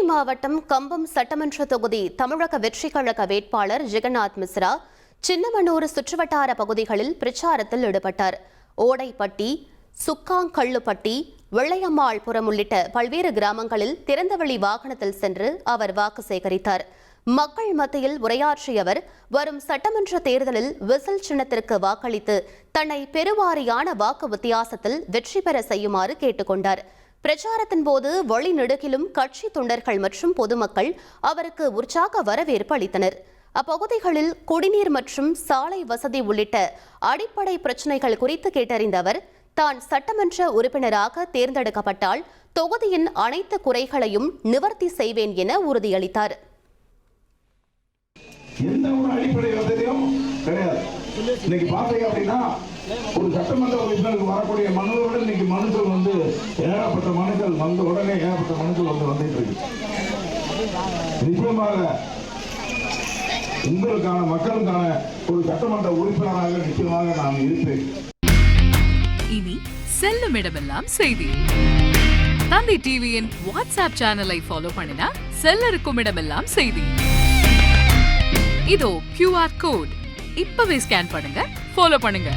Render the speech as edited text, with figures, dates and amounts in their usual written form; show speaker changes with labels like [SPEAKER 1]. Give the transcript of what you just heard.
[SPEAKER 1] மாவட்டம் கம்பம் சட்டமன்ற தொகுதி தமிழக வெற்றிக் கழக வேட்பாளர் ஜெகநாத் மிஸ்ரா சின்னமனூர் சுற்றுவட்டார பகுதிகளில் பிரச்சாரத்தில் ஈடுபட்டார். ஓடைப்பட்டி, சுக்காங்கள்ளுப்பட்டி, வெள்ளையம்மாள்புரம் உள்ளிட்ட பல்வேறு கிராமங்களில் திறந்தவெளி வாகனத்தில் சென்று அவர் வாக்கு சேகரித்தார். மக்கள் மத்தியில் உரையாற்றிய அவர், வரும் சட்டமன்ற தேர்தலில் விசில் சின்னத்திற்கு வாக்களித்து தன்னை பெருவாரியான வாக்கு வித்தியாசத்தில் வெற்றி பெற செய்யுமாறு கேட்டுக் கொண்டார். பிரச்சாரத்தின் போது வழிநெடுகிலும் கட்சி தொண்டர்கள் மற்றும் பொதுமக்கள் அவருக்கு உற்சாக வரவேற்பு அளித்தனர். அப்பகுதிகளில் குடிநீர் மற்றும் சாலை வசதி உள்ளிட்ட அடிப்படை பிரச்சினைகள் குறித்து கேட்டறிந்த அவர், தான் சட்டமன்ற உறுப்பினராக தேர்ந்தெடுக்கப்பட்டால் தொகுதியின் அனைத்து குறைகளையும் நிவர்த்தி செய்வேன் என உறுதியளித்தார்.
[SPEAKER 2] எந்த ஒரு அடிப்படை வசதியும் கிடையாது. இன்னைக்கு பாத்தீங்க அப்படின்னா ஒரு சட்டமன்ற உறுப்பினருக்கு வரக்கூடிய மனுவோட இன்னைக்கு மனுக்கள் ஏகப்பட்ட மனுக்கள் உடனே ஏகப்பட்ட மனுக்கள் வந்துட்டு இருக்கு. நிச்சயமாக உங்களுக்கான மக்களுக்கான ஒரு சட்டமன்ற உறுப்பினராக நிச்சயமாக நான் இருப்பேன்.
[SPEAKER 3] இனி செல்லும் இடமெல்லாம் செய்தி. தந்தி டிவியின் வாட்ஸ்அப் சேனலை ஃபாலோ பண்ணினா செல்ல இருக்கும் இடமெல்லாம் செய்தி. இதோ QR கோட் இப்பவே ஸ்கேன் பண்ணுங்க, ஃபாலோ பண்ணுங்க.